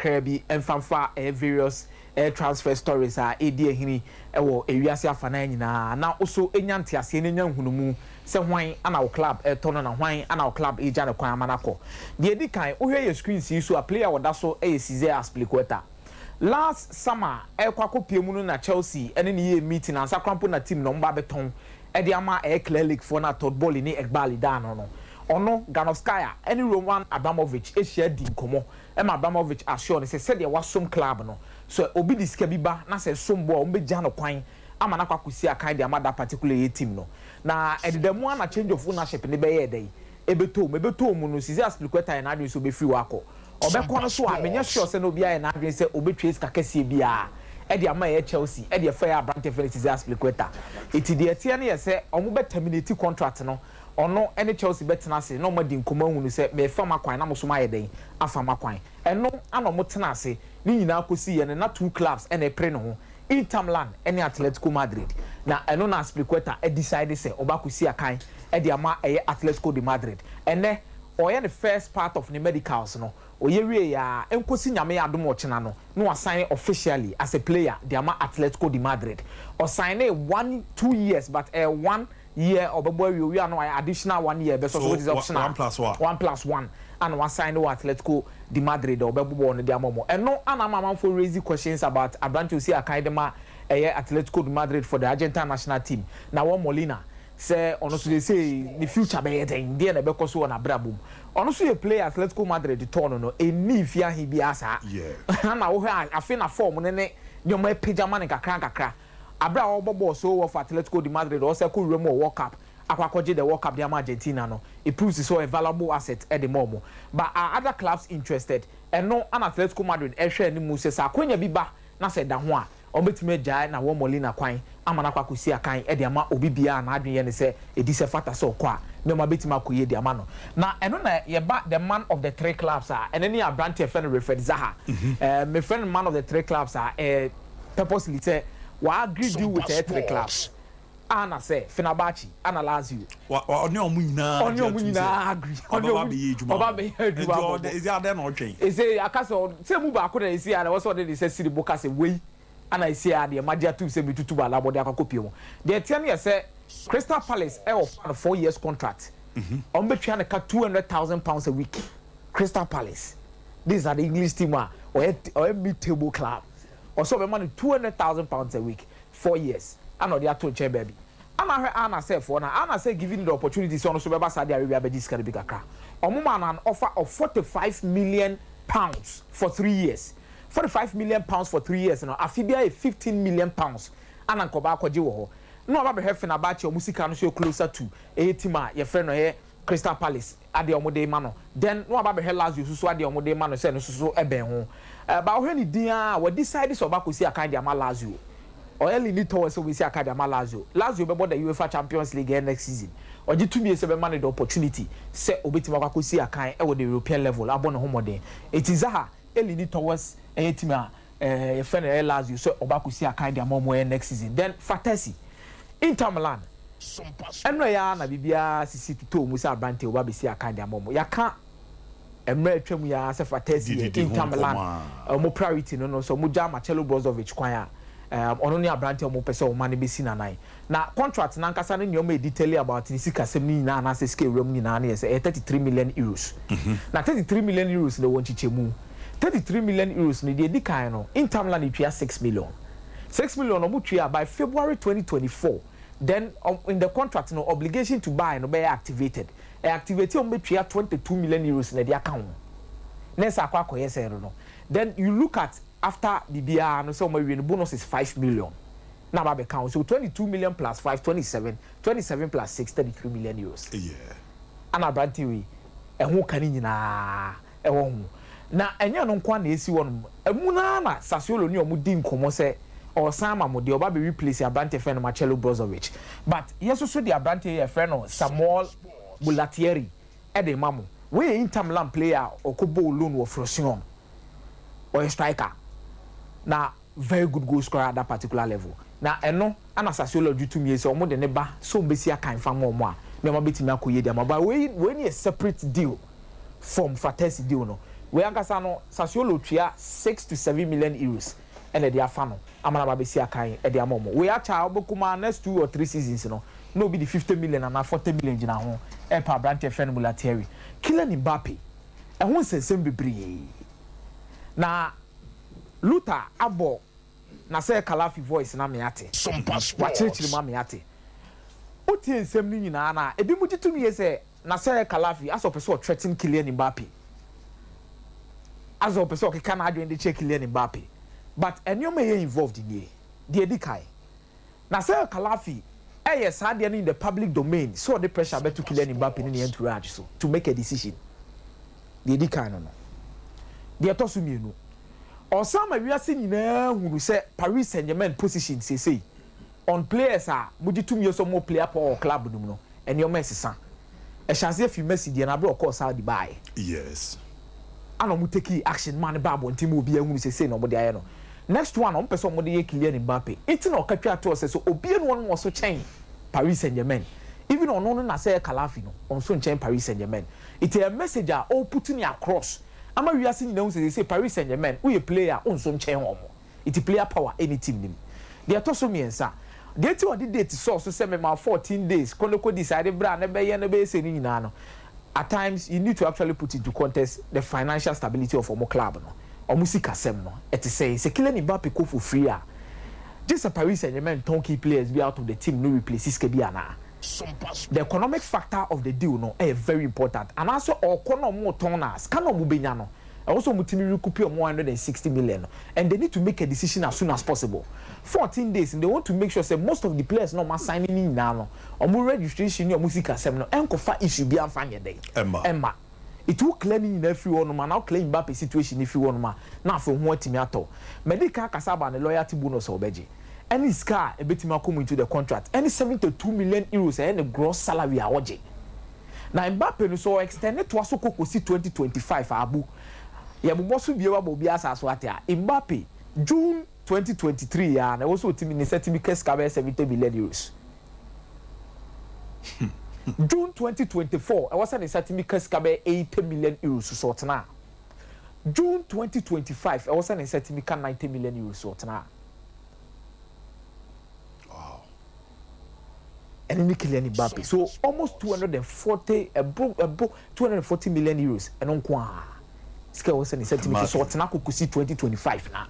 kakra bi emfamfa various transfer stories edi ehini ewo ewiase afana nyina na also enya ntiase ne nya hunumu se hwan ana wo club tono na hwan ana wo club eja ne kwan amanako de edi kan ohwe ye screen si so a player woda so size Aspilicueta last summer kwakopie mu no na Chelsea ene ne ye meeting ansa krampo na team no mba beton edi ama clear league for na third ball ni Egbali da no ono Ganovskaya ene Roman Abramovich ehia di nkomo Abramovich assure ne se de wasom club no so obi diska biba na se sombo o mbeja no kwan ama na kwakusi akan de ama that particular team no na ededemu na change of ownership ne be ye dey ebeto mu no sizi Aspilicueta na adwen so be free wako obekọ no so a menye sure se no bia ye na adwen se obetwe iska kese bia edi ama ye Chelsea edi fair brand sizi Aspilicueta iti de tie ne ye se omo be terminate contract no ono ene Chelsea betena ase no madi nkoma hunu se me fama kwan na muso ma ye den afama kwan eno ana mo tena ase ni nyina akosi ye na two clubs ene pre no ho Inter Milan ene Atletico Madrid na eno na Aspilicueta decide se obakosi akan edi ama Atletico de Madrid ene oye the first part of the medicals no oye wie ya enkosi nyame ya adom ochena no no assign officially as a player de ama Atletico de Madrid or sign 1-2 years but 1 year obebo we are no additional 1 year be so it is optional 1+1 and one sign with Atletico de Madrid obebo no de amomo eno anamama for raise questions about Abrante Osi Academy Atletico de Madrid for the Argentine national team na one Molina say ono so they say the future be den dey na be ko so na brabum ono so you play Atletico Madrid the turn no eni fia hi bi asa na wo afi na form ne nyoma pejama ne kakra abra wo bobo so wo for Atletico de Madrid o se ko remo World Cup akwakoje the World Cup de Argentina no it proves so a valuable asset at the moment but are other clubs interested and no an Atletico Madrid ehwe ni mu se sa akonya bi ba na se da ho a obetime jai na wo Molina kwan amana kwakosi akan e de ama obi bia na adwen ye ne se edi se fata so kwa me ma betima akoye de ama no na eno na ye ba the man of the three clubs and any Abrante friend referred Zaha my friend man of the three clubs purposely say wa agree deal with the three clubs ana say Fenerbahce ana Lazio oni omu nyina agree oba be ejuma is there no twen is say akaso say mu ba ko na isi ana wo de say siri boka say wey ana isi ade madia tu say bitutu ba labode akakopie mo de tian ye say Crystal Palace of a 4 years contract on between the £200,000 a week Crystal Palace these are the English team or mid-table club also be money £200,000 a week 4 years I know they are to check baby Anna say for now Anna say giving the opportunity so so be Saudi Arabia be this big akra omuma an offer of £45 million for 3 years £45 million for 3 years now afibia £15 million Anna nkoba akwaje wo ho no aba be Fenerbahce omusika no so closer to team your friend no Crystal Palace ade omode ma no then no aba be Lazio so ade omode ma no say no so eben ho ba wo ni din a we decide so ba kosi akan de ama Lazio oil ni to so we see akan de ama Lazio be the UEFA Champions League next season oji to be say be man the opportunity say obetima kwa kosi akan e wo the European level abo no homode it is Zaha elini towards team a your friend Lazio so oba kosi akan de ama mo next season then Fatesi Inter Milan eno ya na bibia sisi to mu se Abrante oba be si akan de ama mo ya ka emre atwam ya se Fatesi Inter Milan mo priority no so mo ja Marcelo Brozovic kwan ono ni Abrante mo pese o mane be si nanan na contract na nkasa ne nyoma detail about ni sikasem ni na na se scale room ni na na say 33 million euros na 33 million euros na won chichemu 33 million euros ni de dikan no Inter Milan itwa 6 million no mo twa by February 2024 then in the contract no obligation to buy no be activated activate on betwea 22 million euros na dia kan nesa akwa akoye say no then you look at after BBR no so my bonus is 5 million na ba be count so 22 million plus 5 27 plus 6 33 million euros ana Abrante we ho kan nyina ho na enye no nkwa na esi won emu na Sassuolo ni omudi nkomo se or Sama mo de oba be replace Abrante friend Marcelo Brozovic but yeso so the Abrante friend no Samuel Bulatieri e de mamo we Inter Milan player okobo loan wo Frosinone or striker na very good goal scorer at that particular level na eno ana Sassuolo dutumi ese omo de ne ba so mbesi akan fa mo a me ma betimi akoye dia ma ba we ni a separate deal from Fatesi deal no we ankasa no Sassuolo tua 6 to 7 million euros ene de afa no amana ba besi akan e de amomo we acha obokuma next 2 or 3 seasons no be the 50 million and 40 million gina ho e pa branch friend Mulateri Kylian Mbappe e ho sensem bebre na Luther abo na say Kalafi voice na me ate SOMPA wa chirichiri ma me ate otie nsem ni nyina na ebi mu titumi ye say na say Kalafi aso person threaten Kylian Mbappe aso person okeka na adwen de check Kylian Mbappe but enyoma ye involved in ye de edikai na say Kalafi yes had in the public domain so the pressure bet to Kylian Mbappe in the entourage so to make a decision de edikai no de etosu mienu Osama wiase nyina hunu say Paris Saint-Germain position say on players are mujitum yeso mo player for club dum no enyoma esesa e chance if you Messi de na bro course how the buy yes ana mu take action man ba bo ntim obi ahunu say no mo de aye no next one on person mo de Kylian Mbappe it no katwa to say so obi enu won wo so chain Paris Saint-Germain even on no na say Kalafi no on so chain Paris Saint-Germain it a message are all putting across ama wiase nyina hu say Paris Saint-Germain we player on so chain ho mo it player power any team nim de atoso miensa date on the date so say me ma 14 days konoko decide bra na be ye na be say ni nyina no at times you need to actually put into context the financial stability of our club no omusika sem no et say Kylian Mbappe go for free just a Paris Saint-Germain ton key players be out of the team no replace iske bi ana the economic factor of the deal no is very important and also okono mo toners can no benya no also mutimi recoup 160 million and they need to make a decision as soon as possible 14 days and they want to make sure say most of the players no ma signing in now no registration ni omusika sem no enkofa issue bi amfanye dey emma it will claim in every one man now claim Mbappe situation if you want man na for ho atimi ato medical kasaba na loyalty bonus obeji any scar e betima come into the contract any 72 million euros and the gross salary a oje na Mbappe no so extended to aso kokosi 2025 abu ya bubosu biewa bobi asaso ate a Mbappe June 2023 ya na also timi ni setimi keska be 70 million euros June 2024 I was an setimi keska be 80 million euros so tana June 2025 I was an setimi 90 million euros so tana wow and in Kylian Mbappe so almost 240 240 million euros and on kwa scale was an setimi so tana kukusi 2025 na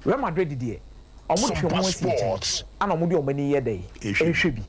Real Madrid dey sports and omo dey omani ye dey ehwe bi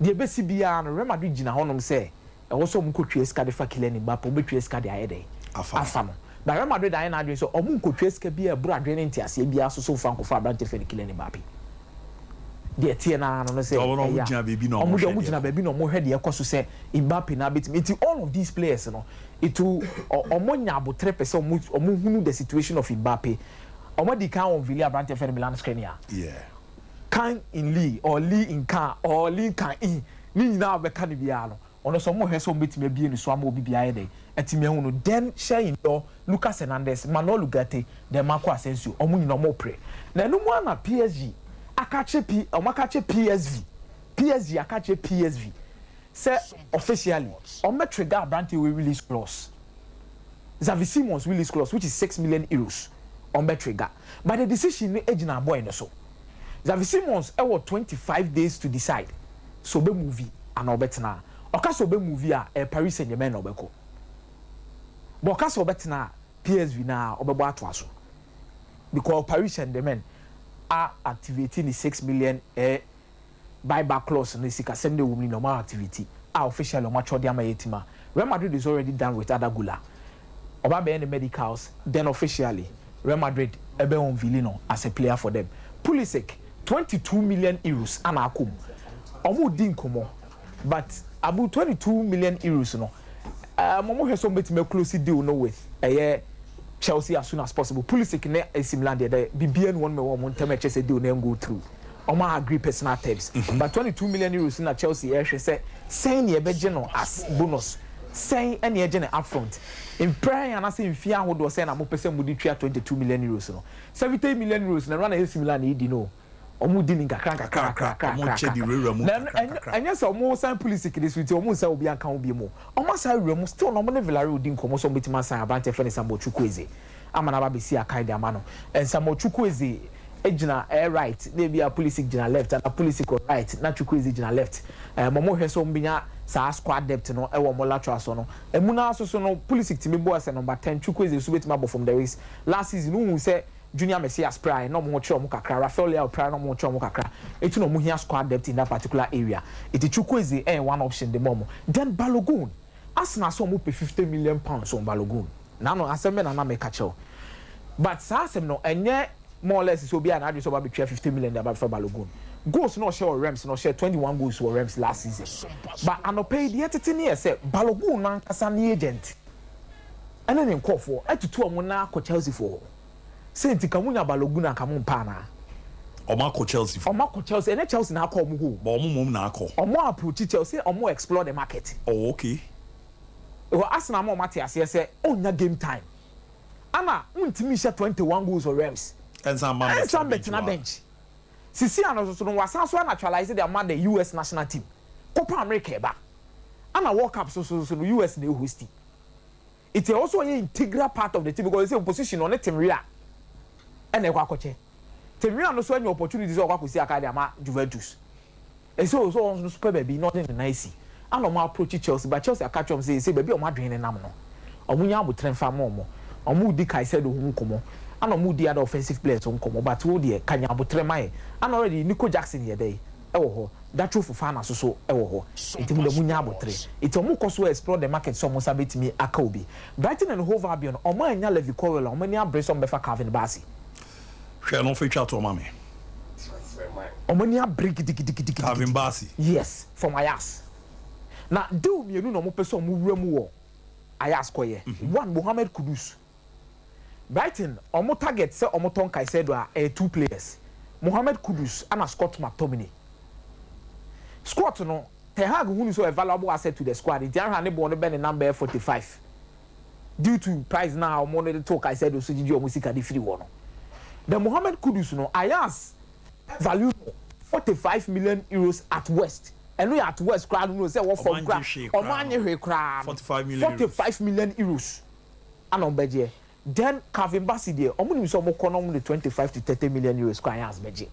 dey be si bia no Real Madrid gina honom say e wo so omo kotwe ska de fa Kylian Mbappe omo betwe ska de aye dey afa no but Real Madrid aye na adwen so omo kotwe ska bia bro adwen nti ase bia so fa nko fa brante fa Kylian Mbappe dey tie na no say omo gina bebi no omo gina bebi no omo hwe de ekoso say Mbappe na betimi it all of these players no it omo nya abotre pese omo hunu the situation of Mbappe Omadi can on Villa Brante for Milan screen yeah can in Lee or Lee in can or Lee can in ni na be kan bia no ono so mo hwe so betime bia ni so am obi bia dey etime hu no then share in do Lucas Hernandez Manuel Ugarte then Marco Asensio omo nyina mo pre na no mo na PSG akache PSG akache PSV say officially on me trigger Brante we release clause Xavi Simons release clause which is 6 million euros on trigger but the decision ejina boy no so Xavi Simons e 25 days to decide so be movie and obetna okaso be movie a Paris Saint-Germain obeko but okaso obetna PSV na obebo ato aso because Paris Saint-Germain are activating the 6 million buyback clause no sika send the woman normal activity officially on match the amayetima Real Madrid is already done with other gula oba be the medicals then officially Real Madrid ebe on Villino as a player for them. Pulisic 22 million euros anakum. Omo din komo. But about 22 million euros no. Momo he so betime close deal no with Chelsea as soon as possible. Pulisic ne AC Milan there BBN one me one term Chelsea deal na go through. Omo agree personal terms. But 22 million euros na Chelsea say ne be no as bonus. Saying any agent upfront in prayer and I say in fear would was saying I'm person would try 22 million euros no 70 million euros na run AC Milan you know omu di ni kakra omu che di rewura mu anya se omu san police kidis with omu san obi anka obi mu omu san rewura mu still no omu ne Villarreal di nkomo so betima san abante fe ne Sambo Chukwueze amana ba be si akai de amano en Sambo Chukwueze ejina right na bia police ejina left and police go right na Chukwueze ejina left momo hwe so mbinya sa squad depth no e wo mo lateral so no emu na so no police team bo as number 10 Chukwueze so betima bo from the race last season who say Junior Messiah spray no mo chiro mo kakra Rafael Leao spray no mo chiro mo kakra eti no mo hia squad depth in that particular area eti Chukwueze one option the momo then Balogun Arsenal so mo pay 50 million pounds on Balogun na no asem na make catch but sa asem no enye more or less so be an address about between 50 million about for Balogun goals no share Rams no share 21 goals for Rams last season but anope the entity near say Balogun na kasa ni agent and then call for etutu amuna ko Chelsea for say nti kamunya Balogun na kamu pa na Oma ko Chelsea for Oma ko Chelsea and Chelsea na call mu ho but omo mom na call omo approach Chelsea omo explore the market oh okay Arsenal mo mate ase say onya game time ana untimi share 21 goals for Rams and some bet na bench sisi ano so no wasan so naturalize the amount the US national team Copa America ba ana World Cup so no US dey host it is also an integral part of the team because it's a position on the team real and e kwa koche team real no so any opportunities o kwa kosi akade ama Juventus e so on super baby not in the nice and o approach Chelsea but Chelsea catch am say baby o ma dwen nam no o munya abotrem fa mo o mu di kai said o hu komo and no the other offensive players on come but wo de kanya abotre mai and already Nico Jackson here dey e wo ho that true for fan so e wo ho enti mu de munya abotre enti omu koso explore the market so mo sabetimi aka obi Brighton and Hove Albion o ma anya Levi Colwill o ma ni abresom befa Calvin Bassey hwe no feature to mama o ma ni abreak digi Calvin Bassey yes from Ajax na deal mienu no mo pese o mu wura mu wo Ajax koye one Mohamed Kudus Brighton omo target say omo ton Caicedo are two players Mohamed Kudus and Scott McTominay Scott no Ten Hag who is so a valuable asset to the squad the Arsenal ne born be number 45 due to price now omo no to Caicedo so gigi omo sika di free one the Mohamed Kudus no Ajax value 45 million euros at West and we at West crowd no say what for crowd omo anye hwe crowd 45 million euros and on budget. Then Calvin Bassey there omo ni so mo kono the 25 to 30 million euros kwa yas beje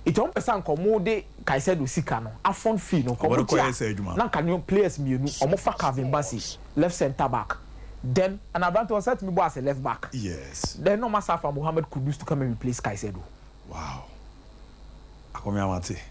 it on person komo de Caicedo sika no afon fee no komo na kan players mienu omo fa Calvin Bassey left center back then an Abrante was set me bo as a left back yes then no massa for Mohamed Kudus to come and replace Caicedo wow Akomeah Mate